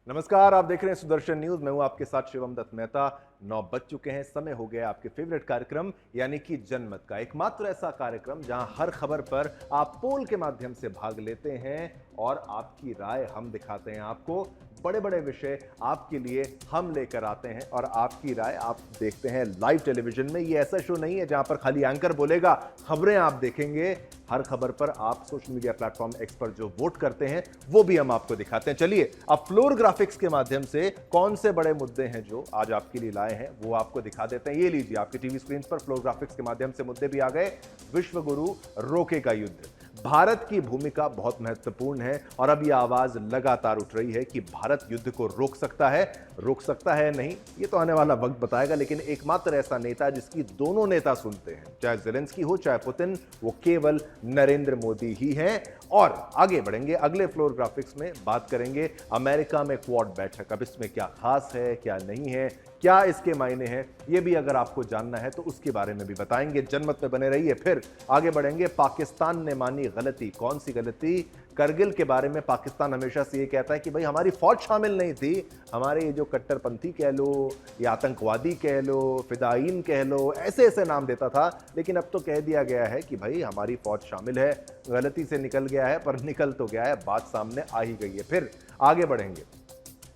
नमस्कार, आप देख रहे हैं सुदर्शन न्यूज। मैं हूं आपके साथ शिवम दत्त मेहता। 9 बज चुके हैं, समय हो गया आपके फेवरेट कार्यक्रम यानी कि जनमत का, एकमात्र ऐसा कार्यक्रम जहां हर खबर पर आप पोल के माध्यम से भाग लेते हैं और आपकी राय हम दिखाते हैं आपको। बड़े बड़े विषय आपके लिए हम लेकर आते हैं और आपकी राय आप देखते हैं लाइव टेलीविजन में। ये ऐसा शो नहीं है जहां पर खाली एंकर बोलेगा, खबरें आप देखेंगे। हर खबर पर आप सोशल मीडिया प्लेटफॉर्म एक्स पर जो वोट करते हैं वो भी हम आपको दिखाते हैं। चलिए अब फ्लोर ग्राफिक्स के माध्यम से कौन से बड़े मुद्दे हैं जो आज आपके लिए लाए हैं वो आपको दिखा देते हैं। ये लीजिए, आपकी टीवी स्क्रीन पर फ्लोर ग्राफिक्स के माध्यम से मुद्दे भी आ गए। विश्व गुरु रोकेगा युद्ध, भारत की भूमिका बहुत महत्वपूर्ण है और अब यह आवाज लगातार उठ रही है कि भारत युद्ध को रोक सकता है नहीं, ये तो आने वाला वक्त बताएगा। लेकिन एकमात्र ऐसा नेता जिसकी दोनों नेता सुनते हैं, चाहे ज़ेलेंस्की हो चाहे पुतिन, वो केवल नरेंद्र मोदी ही हैं। और आगे बढ़ेंगे, अगले फ्लोर ग्राफिक्स में बात करेंगे अमेरिका में क्वाड बैठक, अब इसमें क्या खास है क्या नहीं है, क्या इसके मायने हैं, ये भी अगर आपको जानना है तो उसके बारे में भी बताएंगे। जनमत में बने रहिए। फिर आगे बढ़ेंगे, पाकिस्तान ने मानी गलती, कौन सी गलती? करगिल के बारे में पाकिस्तान हमेशा से ये कहता है कि भाई हमारी फौज शामिल नहीं थी, हमारे ये जो कट्टरपंथी कह लो या आतंकवादी कह लो, फिदायीन कह लो, ऐसे ऐसे नाम देता था। लेकिन अब तो कह दिया गया है कि भाई हमारी फौज शामिल है। गलती से निकल गया है पर निकल तो गया है, बात सामने आ ही गई है। फिर आगे बढ़ेंगे,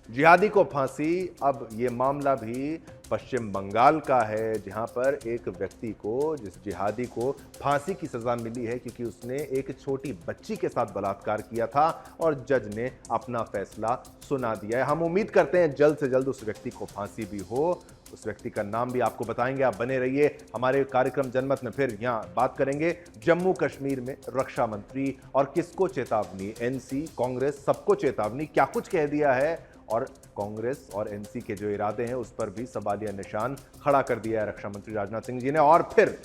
जिहादी को फांसी, अब ये मामला भी पश्चिम बंगाल का है जहां पर एक व्यक्ति को, जिस जिहादी को फांसी की सजा मिली है क्योंकि उसने एक छोटी बच्ची के साथ बलात्कार किया था और जज ने अपना फैसला सुना दिया है। हम उम्मीद करते हैं जल्द से जल्द उस व्यक्ति को फांसी भी हो। उस व्यक्ति का नाम भी आपको बताएंगे, आप बने रहिए हमारे कार्यक्रम जनमत में। फिर यहां बात करेंगे जम्मू कश्मीर में रक्षा मंत्री और किसको चेतावनी, एनसी कांग्रेस सबको चेतावनी, क्या कुछ कह दिया है और कांग्रेस और एनसी के जो इरादे हैं उस पर भी सवालिया निशान खड़ा कर दिया है रक्षा मंत्री राजनाथ सिंह जी ने। और फिर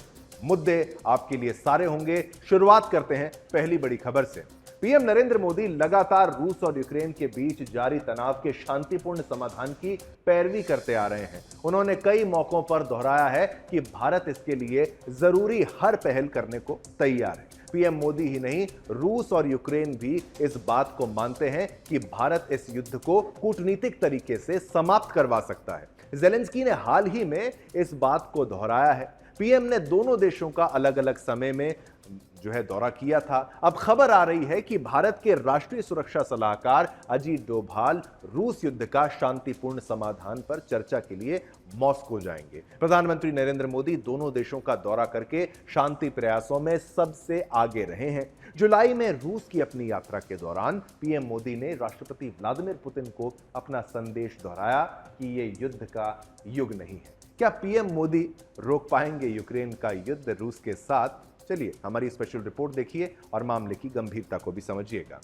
मुद्दे आपके लिए सारे होंगे। शुरुआत करते हैं पहली बड़ी खबर से। पीएम नरेंद्र मोदी लगातार रूस और यूक्रेन के बीच जारी तनाव के शांतिपूर्ण समाधान की पैरवी करते आ रहे हैं। उन्होंने कई मौकों पर दोहराया है कि भारत इसके लिए जरूरी हर पहल करने को तैयार है। पीएम मोदी ही नहीं, रूस और यूक्रेन भी इस बात को मानते हैं कि भारत इस युद्ध को कूटनीतिक तरीके से समाप्त करवा सकता है। ज़ेलेंस्की ने हाल ही में इस बात को दोहराया है। पीएम ने दोनों देशों का अलग अलग समय में जो है दौरा किया था। अब खबर आ रही है कि भारत के राष्ट्रीय सुरक्षा सलाहकार अजीत डोभाल रूस युद्ध का शांतिपूर्ण समाधान पर चर्चा के लिए मॉस्को जाएंगे। प्रधानमंत्री नरेंद्र मोदी दोनों देशों का दौरा करके शांति प्रयासों में सबसे आगे रहे हैं। जुलाई में रूस की अपनी यात्रा के दौरान पीएम मोदी ने राष्ट्रपति व्लादिमीर पुतिन को अपना संदेश दोहराया कि यह युद्ध का युग नहीं है। क्या पीएम मोदी रोक पाएंगे यूक्रेन का युद्ध रूस के साथ? चलिए हमारी स्पेशल रिपोर्ट देखिए और मामले की गंभीरता को भी समझिएगा।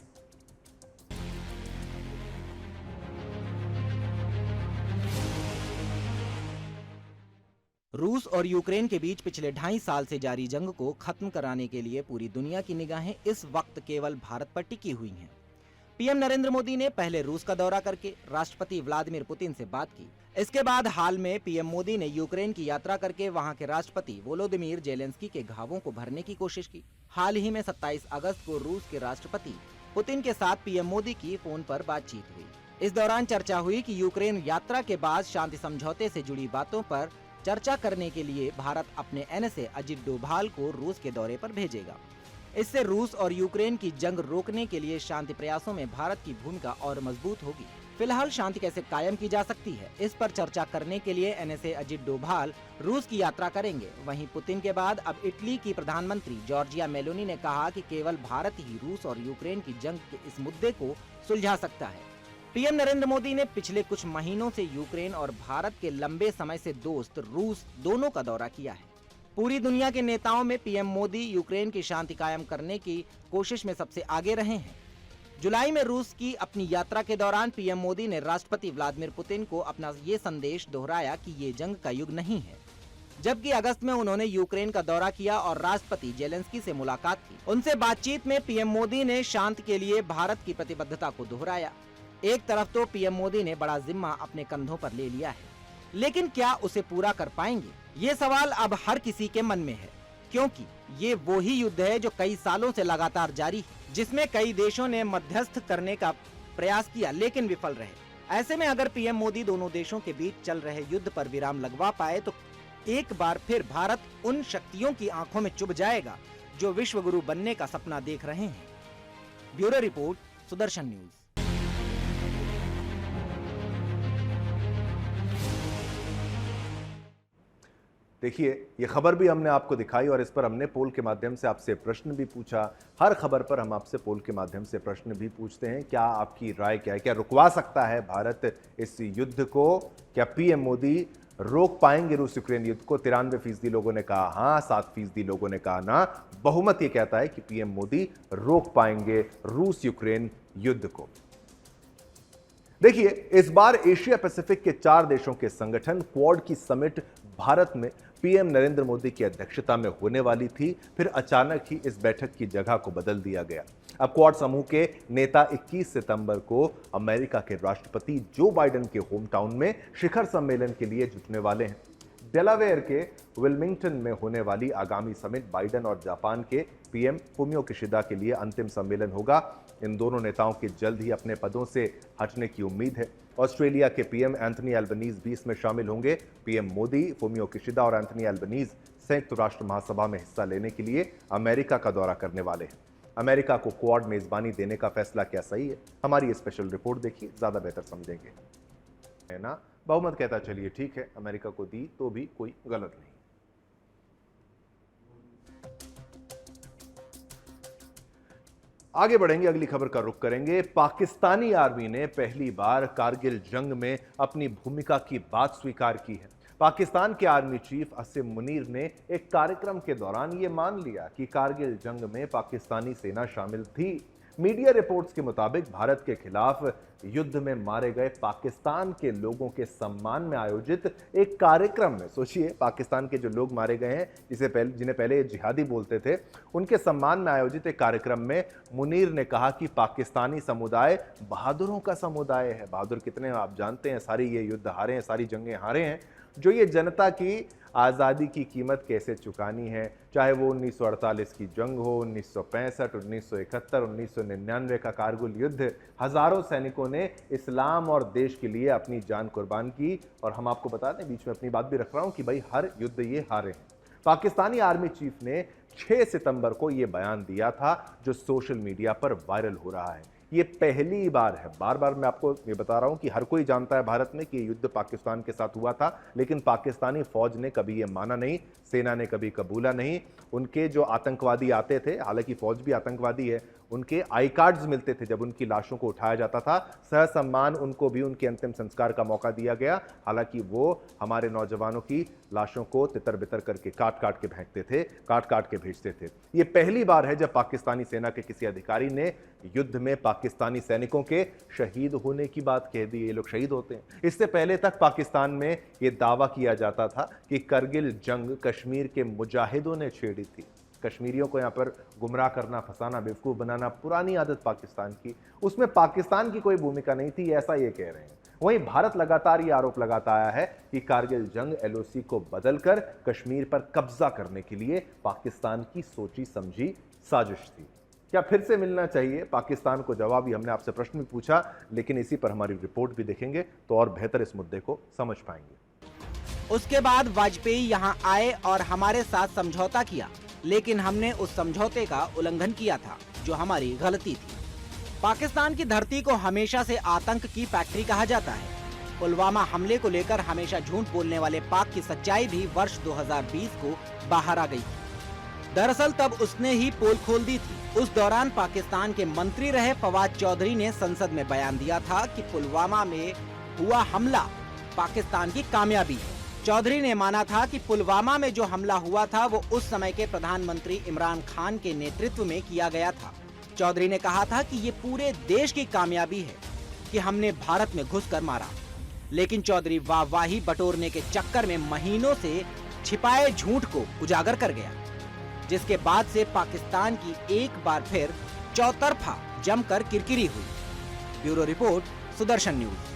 रूस और यूक्रेन के बीच पिछले 2.5 साल से जारी जंग को खत्म कराने के लिए पूरी दुनिया की निगाहें इस वक्त केवल भारत पर टिकी हुई हैं। पीएम नरेंद्र मोदी ने पहले रूस का दौरा करके राष्ट्रपति व्लादिमीर पुतिन से बात की। इसके बाद हाल में पीएम मोदी ने यूक्रेन की यात्रा करके वहां के राष्ट्रपति वोलोदिमीर ज़ेलेंस्की के घावों को भरने की कोशिश की। हाल ही में 27 अगस्त को रूस के राष्ट्रपति पुतिन के साथ पीएम मोदी की फोन पर बातचीत हुई। इस दौरान चर्चा हुई कि यूक्रेन यात्रा के बाद शांति समझौते से जुड़ी बातों पर चर्चा करने के लिए भारत अपने एनएसए अजीत डोभाल को रूस के दौरे पर भेजेगा। इससे रूस और यूक्रेन की जंग रोकने के लिए शांति प्रयासों में भारत की भूमिका और मजबूत होगी। फिलहाल शांति कैसे कायम की जा सकती है, इस पर चर्चा करने के लिए एनएसए अजीत डोभाल रूस की यात्रा करेंगे। वहीं पुतिन के बाद अब इटली की प्रधानमंत्री जॉर्जिया मेलोनी ने कहा कि केवल भारत ही रूस और यूक्रेन की जंग के इस मुद्दे को सुलझा सकता है। पीएम नरेंद्र मोदी ने पिछले कुछ महीनों से यूक्रेन और भारत के लंबे समय से दोस्त रूस दोनों का दौरा किया है। पूरी दुनिया के नेताओं में पीएम मोदी यूक्रेन की शांति कायम करने की कोशिश में सबसे आगे रहे हैं। जुलाई में रूस की अपनी यात्रा के दौरान पीएम मोदी ने राष्ट्रपति व्लादिमीर पुतिन को अपना ये संदेश दोहराया कि ये जंग का युग नहीं है। जबकि अगस्त में उन्होंने यूक्रेन का दौरा किया और राष्ट्रपति ज़ेलेंस्की से मुलाकात की। उनसे बातचीत में पीएम मोदी ने शांति के लिए भारत की प्रतिबद्धता को दोहराया। एक तरफ तो पीएम मोदी ने बड़ा जिम्मा अपने कंधों पर ले लिया है, लेकिन क्या उसे पूरा कर पाएंगे? ये सवाल अब हर किसी के मन में है, क्योंकि ये वो ही युद्ध है जो कई सालों से लगातार जारी है, जिसमें कई देशों ने मध्यस्थ करने का प्रयास किया लेकिन विफल रहे। ऐसे में अगर पीएम मोदी दोनों देशों के बीच चल रहे युद्ध पर विराम लगवा पाए तो एक बार फिर भारत उन शक्तियों की आंखों में चुभ जाएगा जो विश्व गुरु बनने का सपना देख रहे हैं। Bureau report, Sudarshan news. देखिए, ये खबर भी हमने आपको दिखाई और इस पर हमने पोल के माध्यम से आपसे प्रश्न भी पूछा। हर खबर पर हम आपसे पोल के माध्यम से प्रश्न भी पूछते हैं। क्या आपकी राय क्या है? क्या रुकवा सकता है भारत इस युद्ध को? क्या पीएम मोदी रोक पाएंगे रूस यूक्रेन युद्ध को? 93% लोगों ने कहा हाँ, 7% लोगों ने कहा ना। बहुमत ये कहता है कि पीएम मोदी रोक पाएंगे रूस यूक्रेन युद्ध को। देखिए, इस बार एशिया पैसिफिक के 4 देशों के संगठन क्वाड की समिट भारत में पीएम नरेंद्र मोदी की अध्यक्षता में होने वाली थी। फिर अचानक ही इस बैठक की जगह को बदल दिया गया। अब क्वाड समूह के नेता 21 सितंबर को अमेरिका के राष्ट्रपति जो बाइडेन के होम टाउन में शिखर सम्मेलन के लिए जुटने वाले हैं। डेलावेयर के विल्मिंगटन में होने वाली आगामी समिट बाइडेन और जापान के पीएम फुमियो किशिदा के लिए अंतिम सम्मेलन होगा। इन दोनों नेताओं के जल्द ही अपने पदों से हटने की उम्मीद है। ऑस्ट्रेलिया के पीएम एंथनी एल्बनीज भी इसमें शामिल होंगे। पीएम मोदी, फुमियो किशिदा और एंथनी एल्बनीज संयुक्त राष्ट्र महासभा में हिस्सा लेने के लिए अमेरिका का दौरा करने वाले हैं। अमेरिका को क्वाड मेजबानी देने का फैसला क्या सही है? हमारी ये स्पेशल रिपोर्ट देखिए, ज्यादा बेहतर समझेंगे, है ना। बहुमत कहता चलिए ठीक है, अमेरिका को दी तो भी कोई गलत नहीं। आगे बढ़ेंगे, अगली खबर का रुख करेंगे। पाकिस्तानी आर्मी ने पहली बार कारगिल जंग में अपनी भूमिका की बात स्वीकार की है। पाकिस्तान के आर्मी चीफ असीम मुनीर ने एक कार्यक्रम के दौरान यह मान लिया कि कारगिल जंग में पाकिस्तानी सेना शामिल थी। मीडिया रिपोर्ट्स के मुताबिक भारत के खिलाफ युद्ध में मारे गए पाकिस्तान के लोगों के सम्मान में आयोजित एक कार्यक्रम में, सोचिए, पाकिस्तान के जो लोग मारे गए हैं, जिन्हें पहले जिहादी बोलते थे, उनके सम्मान में आयोजित एक कार्यक्रम में मुनीर ने कहा कि पाकिस्तानी समुदाय बहादुरों का समुदाय है। बहादुर कितने हैं आप जानते हैं, सारी ये युद्ध हारे हैं, सारी जंगें हारे हैं। जो ये जनता की आज़ादी की कीमत कैसे चुकानी है, चाहे वो 1948 की जंग हो, 1965, 1971, 1999 का कारगिल युद्ध, हजारों सैनिकों ने इस्लाम और देश के लिए अपनी जान कुर्बान की। और हम आपको बता दें, बीच में अपनी बात भी रख रहा हूं कि भाई हर युद्ध ये हारे हैं। पाकिस्तानी आर्मी चीफ ने 6 सितंबर को यह बयान दिया था जो सोशल मीडिया पर वायरल हो रहा है। ये पहली बार है, बार बार मैं आपको ये बता रहा हूं कि हर कोई जानता है भारत में कि ये युद्ध पाकिस्तान के साथ हुआ था, लेकिन पाकिस्तानी फौज ने कभी ये माना नहीं, सेना ने कभी कबूला नहीं। उनके जो आतंकवादी आते थे, हालांकि फौज भी आतंकवादी है, उनके आई कार्ड्स मिलते थे जब उनकी लाशों को उठाया जाता था। सहसम्मान उनको भी उनके अंतिम संस्कार का मौका दिया गया। हालांकि वो हमारे नौजवानों की लाशों को तितर बितर करके काट काट के फेंकते थे, काट काट के भेजते थे। ये पहली बार है जब पाकिस्तानी सेना के किसी अधिकारी ने युद्ध में पाकिस्तानी सैनिकों के शहीद होने की बात कह दी। ये लोग शहीद होते हैं। इससे पहले तक पाकिस्तान में ये दावा किया जाता था कि करगिल जंग कश्मीर के मुजाहिदों ने छेड़ी थी। कश्मीरियों को यहाँ पर गुमराह करना, फंसाना, बेवकूफ़ बनाना पुरानी आदत पाकिस्तान की, उसमें पाकिस्तान की कोई भूमिका नहीं थी, ऐसा ये कह रहे हैं। वहीं भारत लगातार ये आरोप लगाता आया है कि कारगिल जंग एलओसी को बदलकर कश्मीर पर कब्जा करने के लिए पाकिस्तान की सोची समझी साजिश थी। क्या फिर से मिलना चाहिए पाकिस्तान को जवाब? ये हमने आपसे प्रश्न भी पूछा, लेकिन इसी पर हमारी रिपोर्ट भी देखेंगे तो और बेहतर इस मुद्दे को समझ पाएंगे। उसके बाद वाजपेयी यहाँ आए और हमारे साथ समझौता किया, लेकिन हमने उस समझौते का उल्लंघन किया था, जो हमारी गलती थी। पाकिस्तान की धरती को हमेशा से आतंक की फैक्ट्री कहा जाता है। पुलवामा हमले को लेकर हमेशा झूठ बोलने वाले पाक की सच्चाई भी वर्ष 2020 को बाहर आ गई। दरअसल तब उसने ही पोल खोल दी थी। उस दौरान पाकिस्तान के मंत्री रहे फवाद चौधरी ने संसद में बयान दिया था कि पुलवामा में हुआ हमला पाकिस्तान की कामयाबी है। चौधरी ने माना था कि पुलवामा में जो हमला हुआ था वो उस समय के प्रधानमंत्री इमरान खान के नेतृत्व में किया गया था। चौधरी ने कहा था कि ये पूरे देश की कामयाबी है कि हमने भारत में घुसकर मारा। लेकिन चौधरी वाहवाही बटोरने के चक्कर में महीनों से छिपाए झूठ को उजागर कर गया, जिसके बाद से पाकिस्तान की एक बार फिर चौतरफा जमकर किरकिरी हुई। Bureau report, Sudarshan news.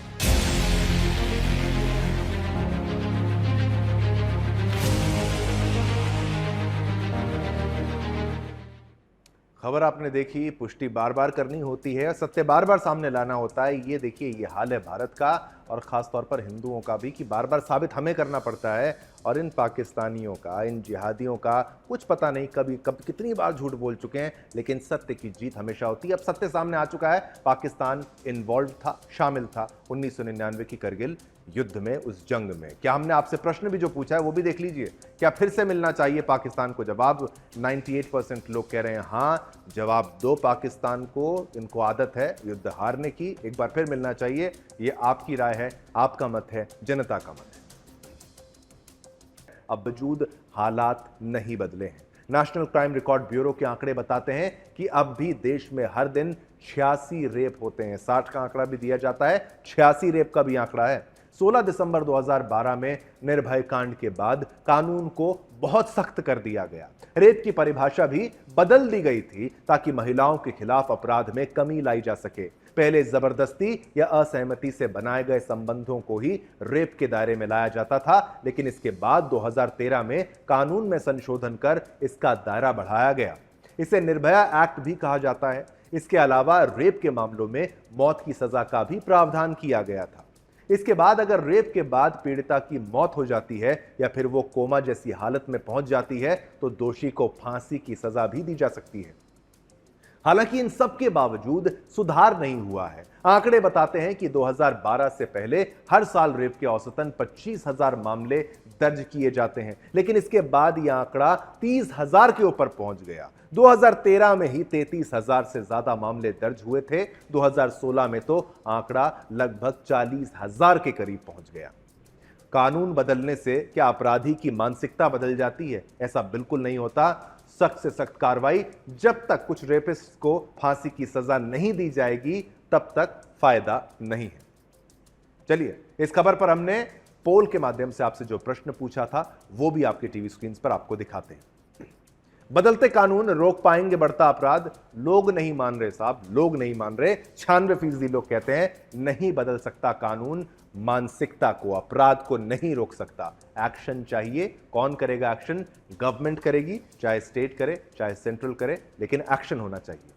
खबर आपने देखी, पुष्टि बार बार करनी होती है, सत्य बार बार सामने लाना होता है। ये देखिए, ये हाल है भारत का और ख़ास तौर पर हिंदुओं का भी कि बार बार साबित हमें करना पड़ता है। और इन पाकिस्तानियों का, इन जिहादियों का कुछ पता नहीं कब कितनी बार झूठ बोल चुके हैं, लेकिन सत्य की जीत हमेशा होती है। अब सत्य सामने आ चुका है, पाकिस्तान इन्वॉल्व था, शामिल था 1999 की करगिल युद्ध में, उस जंग में। क्या हमने आपसे प्रश्न भी जो पूछा है वो भी देख लीजिए, क्या फिर से मिलना चाहिए पाकिस्तान को जवाब? 98% लोग कह रहे हैं हाँ, जवाब दो पाकिस्तान को, इनको आदत है युद्ध हारने की, एक बार फिर मिलना चाहिए। ये आपकी राय है, आपका मत है, जनता का मत है। अब वजूद हालात नहीं बदले हैं। नेशनल क्राइम रिकॉर्ड ब्यूरो के आंकड़े बताते हैं कि अब भी देश में हर दिन 86 रेप होते हैं। 60 का आंकड़ा भी दिया जाता है, 86 रेप का भी आंकड़ा है। 16 दिसंबर 2012 में निर्भय कांड के बाद कानून को बहुत सख्त कर दिया गया। रेप की परिभाषा भी बदल दी गई थी ताकि महिलाओं के खिलाफ अपराध में कमी लाई जा सके। पहले जबरदस्ती या असहमति से बनाए गए संबंधों को ही रेप के दायरे में लाया जाता था, लेकिन इसके बाद 2013 में कानून में संशोधन कर इसका दायरा बढ़ाया गया। इसे निर्भया एक्ट भी कहा जाता है। इसके अलावा रेप के मामलों में मौत की सजा का भी प्रावधान किया गया था। इसके बाद अगर रेप के बाद पीड़िता की मौत हो जाती है या फिर वो कोमा जैसी हालत में पहुंच जाती है तो दोषी को फांसी की सजा भी दी जा सकती है। हालांकि इन सब के बावजूद सुधार नहीं हुआ है। आंकड़े बताते हैं कि 2012 से पहले हर साल रेप के औसतन 25,000 मामले दर्ज किए जाते हैं, लेकिन इसके बाद यह आंकड़ा 30,000 के ऊपर पहुंच गया। 2013 में ही 33,000 से ज्यादा मामले दर्ज हुए थे। 2016 में तो आंकड़ा लगभग 40,000 के करीब पहुंच गया। कानून बदलने से क्या अपराधी की मानसिकता बदल जाती है? ऐसा बिल्कुल नहीं होता। सख्त से सख्त कार्रवाई, जब तक कुछ रेपिस्ट को फांसी की सजा नहीं दी जाएगी तब तक फायदा नहीं है। चलिए, इस खबर पर हमने पोल के माध्यम से आपसे जो प्रश्न पूछा था वो भी आपके टीवी स्क्रीन पर आपको दिखाते हैं। बदलते कानून रोक पाएंगे बढ़ता अपराध? लोग नहीं मान रहे साहब, लोग नहीं मान रहे। 96% लोग कहते हैं नहीं बदल सकता कानून, मानसिकता को, अपराध को नहीं रोक सकता। एक्शन चाहिए। कौन करेगा एक्शन? गवर्नमेंट करेगी, चाहे स्टेट करे चाहे सेंट्रल करे, लेकिन एक्शन होना चाहिए।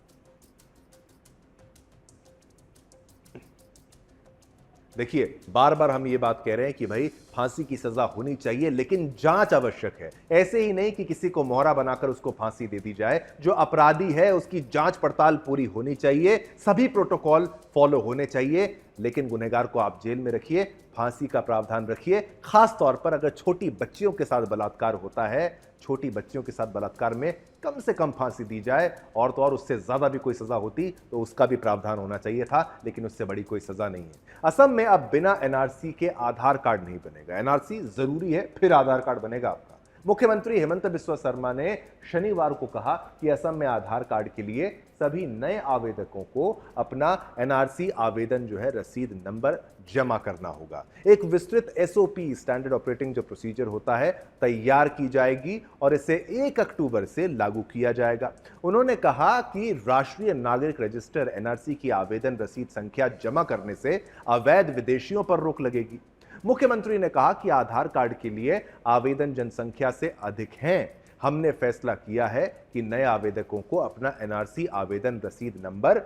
देखिए, बार बार हम ये बात कह रहे हैं कि भाई फांसी की सजा होनी चाहिए, लेकिन जांच आवश्यक है। ऐसे ही नहीं कि किसी को मोहरा बनाकर उसको फांसी दे दी जाए। जो अपराधी है उसकी जांच पड़ताल पूरी होनी चाहिए, सभी प्रोटोकॉल फॉलो होने चाहिए, लेकिन गुनहगार को आप जेल में रखिए, फांसी का प्रावधान रखिए। खास तौर पर अगर छोटी बच्चियों के साथ बलात्कार होता है, छोटी बच्चियों के साथ बलात्कार में कम से कम फांसी दी जाए, और तो और उससे ज्यादा भी कोई सजा होती तो उसका भी प्रावधान होना चाहिए था, लेकिन उससे बड़ी कोई सजा नहीं है। असम में अब बिना एनआरसी के आधार कार्ड नहीं बनेगा। एनआरसी जरूरी है, फिर आधार कार्ड बनेगा आपका। मुख्यमंत्री हेमंत बिस्वा शर्मा ने शनिवार को कहा कि असम में आधार कार्ड के लिए सभी नए आवेदकों को अपना एनआरसी आवेदन जो है रसीद नंबर जमा करना होगा। एक विस्तृत एसओपी, स्टैंडर्ड ऑपरेटिंग जो प्रोसीजर होता है, तैयार की जाएगी और इसे 1 अक्टूबर से लागू किया जाएगा। उन्होंने कहा कि राष्ट्रीय नागरिक रजिस्टर एनआरसी की आवेदन रसीद संख्या जमा करने से अवैध विदेशियों पर रोक लगेगी। मुख्यमंत्री ने कहा कि आधार कार्ड के लिए आवेदन जनसंख्या से अधिक हैं। हमने फैसला किया है कि नए आवेदकों को अपना एनआरसी आवेदन रसीद नंबर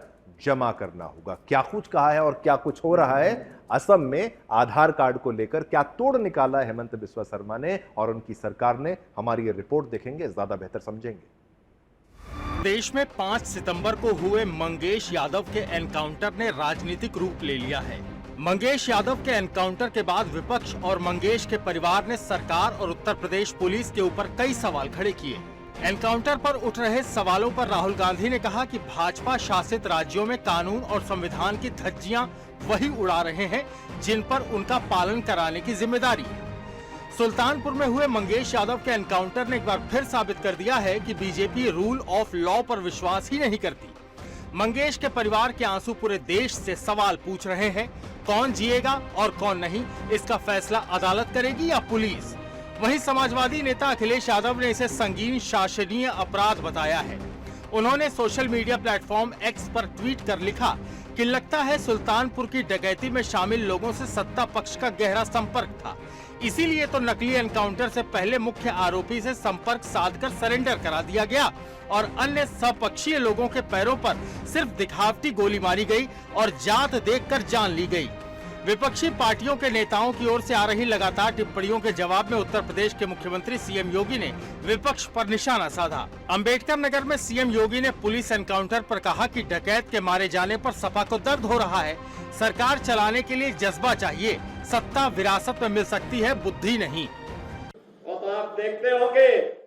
जमा करना होगा। क्या कुछ कहा है और क्या कुछ हो रहा है असम में आधार कार्ड को लेकर, क्या तोड़ निकाला है हेमंत बिस्वा शर्मा ने और उनकी सरकार ने, हमारी ये रिपोर्ट देखेंगे, ज्यादा बेहतर समझेंगे। देश में 5 सितंबर को हुए मंगेश यादव के एनकाउंटर ने राजनीतिक रूप ले लिया है। मंगेश यादव के एनकाउंटर के बाद विपक्ष और मंगेश के परिवार ने सरकार और उत्तर प्रदेश पुलिस के ऊपर कई सवाल खड़े किए। एनकाउंटर पर उठ रहे सवालों पर राहुल गांधी ने कहा कि भाजपा शासित राज्यों में कानून और संविधान की धज्जियां वही उड़ा रहे हैं जिन पर उनका पालन कराने की जिम्मेदारी है। सुल्तानपुर में हुए मंगेश यादव के एनकाउंटर ने एक बार फिर साबित कर दिया है कि बीजेपी रूल ऑफ लॉ पर विश्वास ही नहीं करती। मंगेश के परिवार के आंसू पूरे देश से सवाल पूछ रहे हैं, कौन जिएगा और कौन नहीं, इसका फैसला अदालत करेगी या पुलिस? वहीं समाजवादी नेता अखिलेश यादव ने इसे संगीन शासनीय अपराध बताया है। उन्होंने सोशल मीडिया प्लेटफॉर्म एक्स पर ट्वीट कर लिखा कि लगता है सुल्तानपुर की डकैती में शामिल लोगों से सत्ता पक्ष का गहरा संपर्क था, इसीलिए तो नकली एनकाउंटर से पहले मुख्य आरोपी से संपर्क साधकर सरेंडर करा दिया गया और अन्य सपक्षीय लोगों के पैरों पर सिर्फ दिखावटी गोली मारी गई और जात देखकर जान ली गई। विपक्षी पार्टियों के नेताओं की ओर से आ रही लगातार टिप्पणियों के जवाब में उत्तर प्रदेश के मुख्यमंत्री सीएम योगी ने विपक्ष पर निशाना साधा। अंबेडकर नगर में सीएम योगी ने पुलिस एनकाउंटर पर कहा कि डकैत के मारे जाने पर सपा को दर्द हो रहा है। सरकार चलाने के लिए जज्बा चाहिए, सत्ता विरासत में मिल सकती है, बुद्धि नहीं। अब आप देखते होंगे।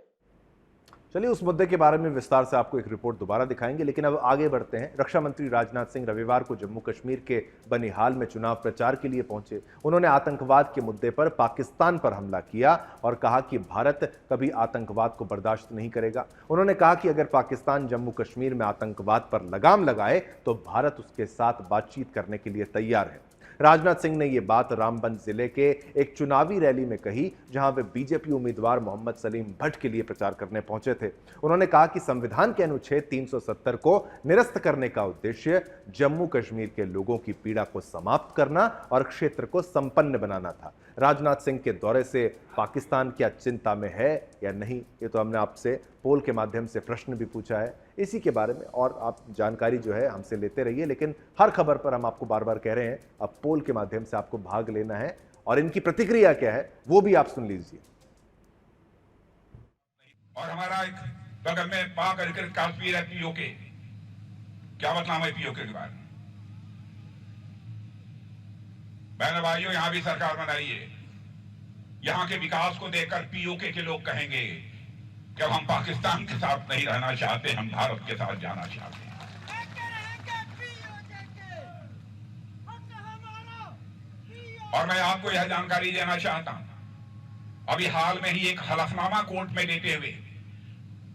चलिए उस मुद्दे के बारे में विस्तार से आपको एक रिपोर्ट दोबारा दिखाएंगे, लेकिन अब आगे बढ़ते हैं। रक्षा मंत्री राजनाथ सिंह रविवार को जम्मू कश्मीर के बनिहाल में चुनाव प्रचार के लिए पहुंचे। उन्होंने आतंकवाद के मुद्दे पर पाकिस्तान पर हमला किया और कहा कि भारत कभी आतंकवाद को बर्दाश्त नहीं करेगा। उन्होंने कहा कि अगर पाकिस्तान जम्मू कश्मीर में आतंकवाद पर लगाम लगाए तो भारत उसके साथ बातचीत करने के लिए तैयार है। राजनाथ सिंह ने यह बात रामबन जिले के एक चुनावी रैली में कही, जहां वे बीजेपी उम्मीदवार मोहम्मद सलीम भट्ट के लिए प्रचार करने पहुंचे थे। उन्होंने कहा कि संविधान के अनुच्छेद 370 को निरस्त करने का उद्देश्य जम्मू कश्मीर के लोगों की पीड़ा को समाप्त करना और क्षेत्र को संपन्न बनाना था। राजनाथ सिंह के दौरे से पाकिस्तान क्या चिंता में है या नहीं, ये तो हमने आपसे पोल के माध्यम से प्रश्न भी पूछा है। इसी के बारे में और आप जानकारी जो है हमसे लेते रहिए, लेकिन हर खबर पर हम आपको बार बार कह रहे हैं अब पोल के माध्यम से आपको भाग लेना है और इनकी प्रतिक्रिया क्या है वो भी आप सुन लीजिए। और हमारा एक बगल में पाक अधिकृत कश्मीर है पीओके, क्या बदनाम है पीओके के बारे में? बहन भाइयों, यहां भी सरकार बनाई है। यहां के विकास को देखकर पीओके के लोग कहेंगे कि अब हम पाकिस्तान के साथ नहीं रहना चाहते, हम भारत के साथ जाना चाहते हैं। और मैं आपको यह जानकारी देना चाहता हूं, अभी हाल में ही एक हलफनामा कोर्ट में देते हुए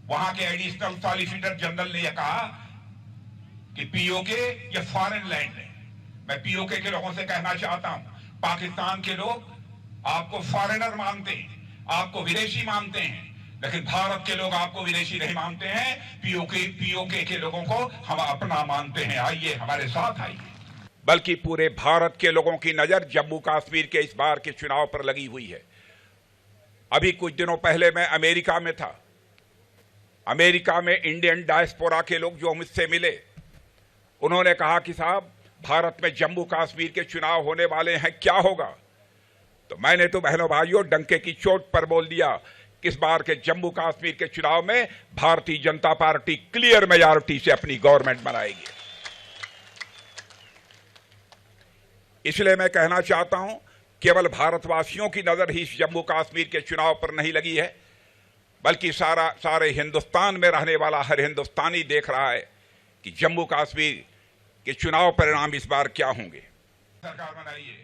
वहां के एडिशनल सॉलिसिटर जनरल ने यह कहा कि पीओके ये फॉरेन लैंड है। मैं पीओके के लोगों से कहना चाहता हूं, पाकिस्तान के लोग आपको फॉरेनर मानते हैं, आपको विदेशी मानते हैं, लेकिन भारत के लोग आपको विदेशी नहीं मानते हैं। पीओके के लोगों को हम अपना मानते हैं। आइए हमारे साथ आइए। बल्कि पूरे भारत के लोगों की नजर जम्मू कश्मीर के इस बार के चुनाव पर लगी हुई है। अभी कुछ दिनों पहले मैं अमेरिका में था। अमेरिका में इंडियन डायस्पोरा के लोग जो मुझसे मिले, उन्होंने कहा कि साहब भारत में जम्मू कश्मीर के चुनाव होने वाले हैं, क्या होगा? तो मैंने तो बहनों भाइयों डंके की चोट पर बोल दिया कि इस बार के जम्मू कश्मीर के चुनाव में Bharatiya Janata party clear majority से अपनी गवर्नमेंट बनाएगी। इसलिए मैं कहना चाहता हूं, केवल भारतवासियों की नजर ही जम्मू कश्मीर के चुनाव पर नहीं लगी है, बल्कि सारे हिंदुस्तान में रहने वाला हर हिंदुस्तानी देख रहा है कि जम्मू कश्मीर के चुनाव परिणाम इस बार क्या होंगे। सरकार बनाइए।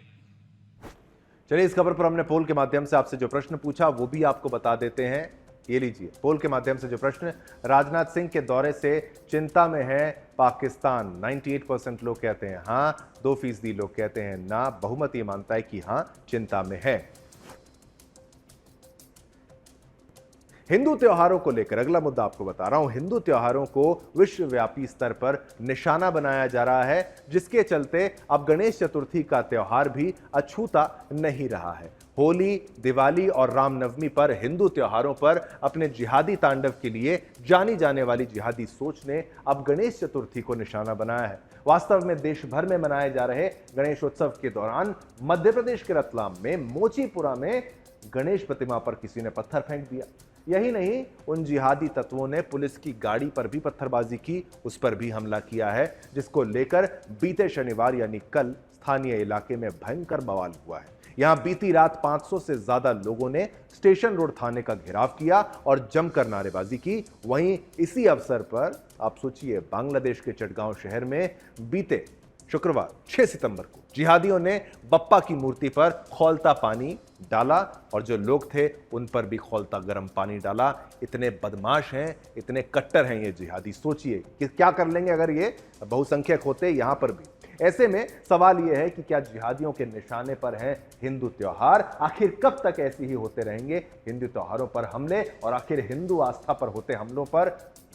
चलिए इस खबर पर हमने पोल के माध्यम से आपसे जो प्रश्न पूछा वो भी आपको बता देते हैं। ये लीजिए पोल के माध्यम से जो प्रश्न, राजनाथ सिंह के दौरे से चिंता में है पाकिस्तान। 98% लोग कहते हैं हां, 2% लोग कहते हैं ना। बहुमत ये मानता है कि हां, चिंता में है। हिंदू त्योहारों को लेकर अगला मुद्दा आपको बता रहा हूं। हिंदू त्योहारों को विश्वव्यापी स्तर पर निशाना बनाया जा रहा है, जिसके चलते अब गणेश चतुर्थी का त्योहार भी अछूता नहीं रहा है। होली, दिवाली और रामनवमी पर हिंदू त्योहारों पर अपने जिहादी तांडव के लिए जानी जाने वाली जिहादी सोच ने अब गणेश चतुर्थी को निशाना बनाया है। वास्तव में देश भर में मनाए जा रहे गणेशोत्सव के दौरान मध्य प्रदेश के रतलाम में मोचीपुरा में गणेश प्रतिमा पर किसी ने पत्थर फेंक दिया। यही नहीं, उन जिहादी तत्वों ने पुलिस की गाड़ी पर भी पत्थरबाजी की, उस पर भी हमला किया है, जिसको लेकर बीते शनिवार यानी कल स्थानीय इलाके में भयंकर बवाल हुआ है। यहां बीती रात 500 से ज्यादा लोगों ने स्टेशन रोड थाने का घेराव किया और जमकर नारेबाजी की। वहीं इसी अवसर पर आप सोचिए, बांग्लादेश के चटगांव शहर में बीते शुक्रवार 6 सितंबर को जिहादियों ने बप्पा की मूर्ति पर खौलता पानी डाला और जो लोग थे उन पर भी खौलता गर्म पानी डाला। इतने बदमाश हैं, इतने कट्टर हैं ये जिहादी। सोचिए कि क्या कर लेंगे अगर ये बहुसंख्यक होते यहां पर भी। ऐसे में सवाल यह है कि क्या जिहादियों के निशाने पर हैं हिंदू त्योहार? आखिर कब तक ऐसे ही होते रहेंगे हिंदू त्योहारों पर हमले और आखिर हिंदू आस्था पर होते हमलों पर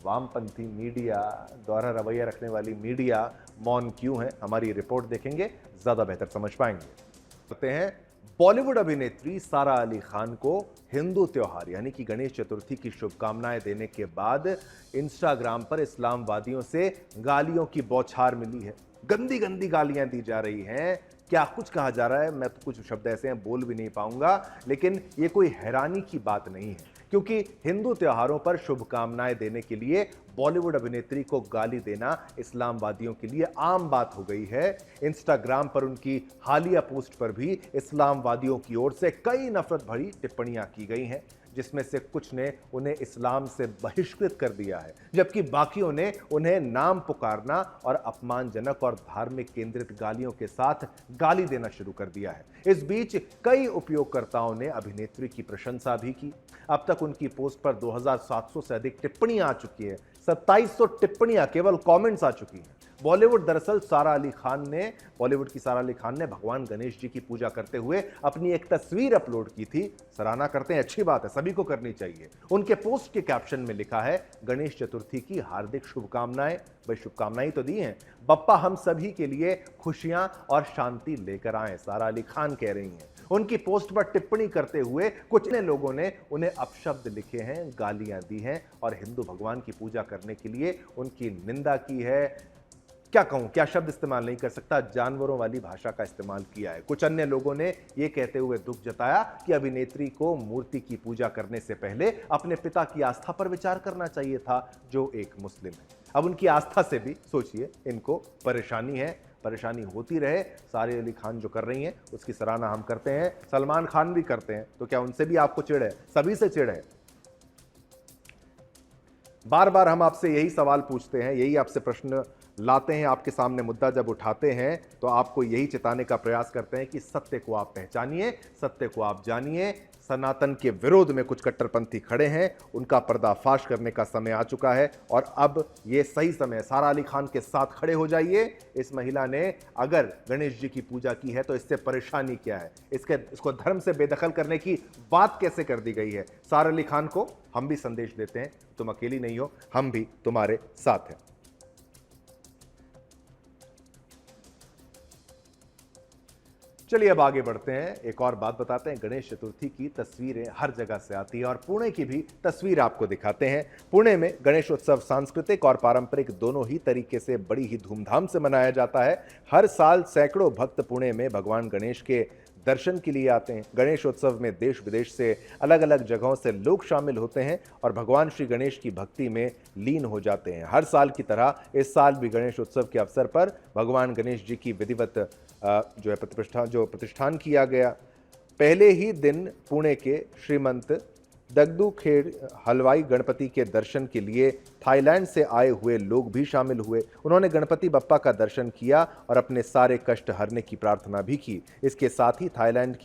वामपंथी मीडिया, दोहरा रवैया रखने वाली मीडिया मौन क्यों है? हमारी रिपोर्ट देखेंगे, ज्यादा बेहतर समझ पाएंगे। करते हैं, बॉलीवुड अभिनेत्री सारा अली खान को हिंदू त्योहार यानी कि गणेश चतुर्थी की शुभकामनाएं देने के बाद इंस्टाग्राम पर इस्लामवादियों से गालियों की बौछार मिली है। गंदी गंदी गालियां दी जा रही हैं। क्या कुछ कहा जा रहा है, मैं तो कुछ शब्द ऐसे हैं बोल भी नहीं पाऊंगा, लेकिन ये कोई हैरानी की बात नहीं है, क्योंकि हिंदू त्योहारों पर शुभकामनाएं देने के लिए बॉलीवुड अभिनेत्री को गाली देना इस्लामवादियों के लिए आम बात हो गई है। इंस्टाग्राम पर उनकी हालिया पोस्ट पर भी इस्लामवादियों की ओर से कई नफरत भरी टिप्पणियां की गई हैं, जिसमें से कुछ ने उन्हें इस्लाम से बहिष्कृत कर दिया है, जबकि बाकियों ने उन्हें नाम पुकारना और अपमानजनक और धार्मिक केंद्रित गालियों के साथ गाली देना शुरू कर दिया है। इस बीच कई उपयोगकर्ताओं ने अभिनेत्री की प्रशंसा भी की। अब तक उनकी पोस्ट पर 2700 से अधिक टिप्पणियां आ चुकी है। 2700 टिप्पणियां केवल कमेंट्स आ चुकी हैं। बॉलीवुड की सारा अली खान ने भगवान गणेश जी की पूजा करते हुए अपनी एक तस्वीर अपलोड की थी। सराहना करते हैं, अच्छी बात है, सभी को करनी चाहिए। उनके पोस्ट के कैप्शन में लिखा है, गणेश चतुर्थी की हार्दिक शुभकामनाएं। भाई शुभकामनाएं तो दी हैं, बप्पा हम सभी के लिए खुशियां और शांति लेकर आए, सारा अली खान कह रही हैं। उनकी पोस्ट पर टिप्पणी करते हुए कुछ ने लोगों ने उन्हें अपशब्द लिखे हैं, गालियां दी हैं और हिंदू भगवान की पूजा करने के लिए उनकी निंदा की है। क्या कहूं, क्या शब्द इस्तेमाल नहीं कर सकता, जानवरों वाली भाषा का इस्तेमाल किया है। कुछ अन्य लोगों ने यह कहते हुए दुख जताया कि अभिनेत्री को मूर्ति की पूजा करने से पहले अपने पिता की आस्था पर विचार करना चाहिए था, जो एक मुस्लिम है। अब उनकी आस्था से भी सोचिए इनको परेशानी है, परेशानी होती रहे। सारे अली खान जो कर रही हैं उसकी सराहना हम करते हैं, सलमान खान भी करते हैं, तो क्या उनसे भी आपको चिढ़ है? सभी से चिढ़ है। बार बार हम आपसे यही सवाल पूछते हैं, यही आपसे प्रश्न लाते हैं, आपके सामने मुद्दा जब उठाते हैं तो आपको यही चिताने का प्रयास करते हैं कि सत्य को आप पहचानिए, सत्य को आप जानिए। सनातन के विरोध में कुछ कट्टरपंथी खड़े हैं, उनका पर्दाफाश करने का समय आ चुका है और अब ये सही समय। सारा अली खान के साथ खड़े हो जाइए। इस महिला ने अगर गणेश जी की पूजा की है तो इससे परेशानी क्या है, इसको धर्म से बेदखल करने की बात कैसे कर दी गई है। सारा अली खान को हम भी संदेश देते हैं, तुम अकेली नहीं हो, हम भी तुम्हारे साथ हैं। चलिए अब आगे बढ़ते हैं, एक और बात बताते हैं। गणेश चतुर्थी की तस्वीरें हर जगह से आती है और पुणे की भी तस्वीर आपको दिखाते हैं। पुणे में गणेशोत्सव सांस्कृतिक और पारंपरिक दोनों ही तरीके से बड़ी ही धूमधाम से मनाया जाता है। हर साल सैकड़ों भक्त पुणे में भगवान गणेश के दर्शन के लिए आते हैं। गणेशोत्सव में देश विदेश से अलग अलग जगहों से लोग शामिल होते हैं और भगवान श्री गणेश की भक्ति में लीन हो जाते हैं। हर साल की तरह इस साल भी गणेशोत्सव के अवसर पर भगवान गणेश जी की विधिवत प्रतिष्ठान किया गया। पहले ही दिन पुणे के श्रीमंत दगदूखेड़ हलवाई गणपति के दर्शन के लिए थाईलैंड से आए हुए लोग भी शामिल हुए। उन्होंने गणपति बप्पा का दर्शन किया और अपने सारे कष्ट हरने की प्रार्थना भी की। इसके साथ ही थाईलैंड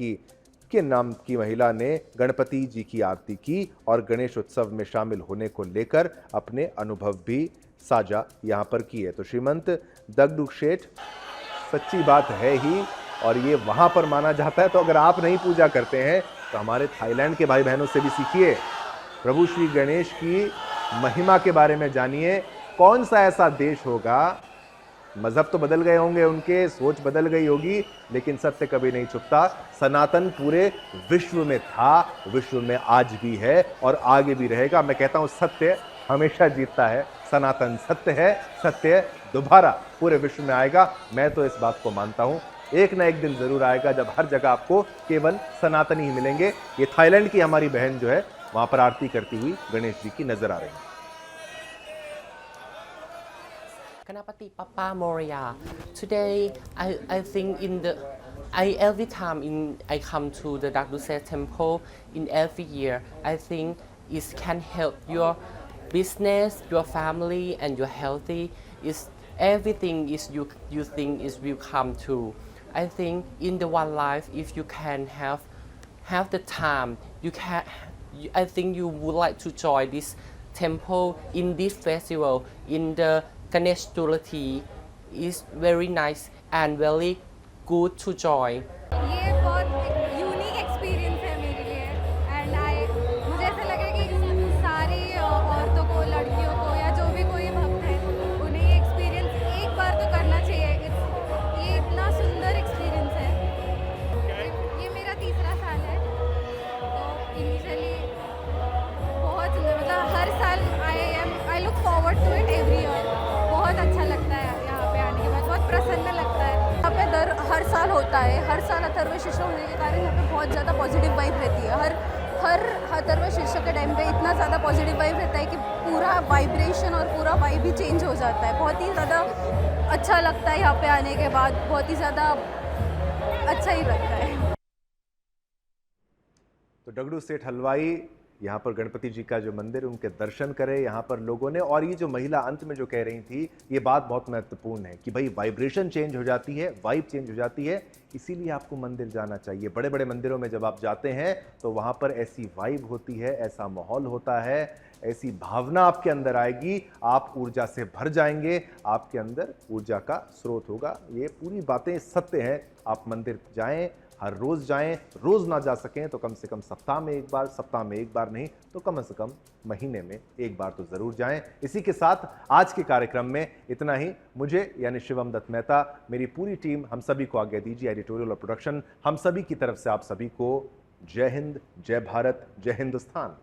के नाम की महिला ने गणपति जी की आरती की और गणेश उत्सव में शामिल होने को लेकर अपने अनुभव भी साझा यहाँ पर किए। तो श्रीमंत दगदूखेड़, सच्ची बात है ही और ये वहाँ पर माना जाता है, तो अगर आप नहीं पूजा करते हैं तो हमारे थाईलैंड के भाई बहनों से भी सीखिए। प्रभु श्री गणेश की महिमा के बारे में जानिए। कौन सा ऐसा देश होगा, मजहब तो बदल गए होंगे उनके, सोच बदल गई होगी, लेकिन सत्य कभी नहीं छुपता। सनातन पूरे विश्व में था, विश्व में आज भी है और आगे भी रहेगा। मैं कहता हूँ सत्य हमेशा जीतता है, सनातन सत्य है, सत्य दोबारा पूरे विश्व में आएगा। मैं तो इस बात को मानता हूँ, एक ना एक दिन जरूर आएगा जब हर जगह आपको केवल सनातनी ही मिलेंगे। ये थाईलैंड की हमारी बहन जो है वहां पर आरती करती हुई गणेश जी की नजर आ रही है। Ganapati Bappa Moria. Today, I think every time I come to the Dakduse temple in every year, I think it can help your business, your family, and your healthy. Is everything is you think is will come true. I think in the one life, if you can have the time, I think you would like to join this temple in this festival in the Ganesh Chaturthi is very nice and very good to join. ये बहुत unique experience है मेरे लिए and मुझे ऐसा लगा कि सारी औरतों को, लड़कियों को या होता है, हर साल अथर्वशीर्ष होने के कारण यहाँ पे बहुत ज़्यादा पॉजिटिव वाइब रहती है। हर अथर्वशीर्ष के टाइम पे इतना ज़्यादा पॉजिटिव वाइब रहता है कि पूरा वाइब्रेशन और पूरा वाइब ही चेंज हो जाता है। बहुत ही ज़्यादा अच्छा लगता है यहाँ पे आने के बाद, बहुत ही ज़्यादा अच्छा ही लगता है। तो डगडू सेठ हलवाई यहाँ पर गणपति जी का जो मंदिर है उनके दर्शन करे यहाँ पर लोगों ने। और ये जो महिला अंत में जो कह रही थी, ये बात बहुत महत्वपूर्ण है कि भाई वाइब्रेशन चेंज हो जाती है, वाइब चेंज हो जाती है, इसीलिए आपको मंदिर जाना चाहिए। बड़े बड़े मंदिरों में जब आप जाते हैं तो वहाँ पर ऐसी वाइब होती है, ऐसा माहौल होता है, ऐसी भावना आपके अंदर आएगी, आप ऊर्जा से भर जाएंगे, आपके अंदर ऊर्जा का स्रोत होगा। ये पूरी बातें सत्य हैं। आप मंदिर जाएं, हर रोज जाएं, रोज ना जा सकें तो कम से कम सप्ताह में एक बार, सप्ताह में एक बार नहीं तो कम से कम महीने में एक बार तो जरूर जाएं। इसी के साथ आज के कार्यक्रम में इतना ही। मुझे यानी शिवम दत्त मेहता, मेरी पूरी टीम, हम सभी को आज्ञा दीजिए। एडिटोरियल और प्रोडक्शन हम सभी की तरफ से आप सभी को जय हिंद, जय भारत, जय हिंदुस्तान।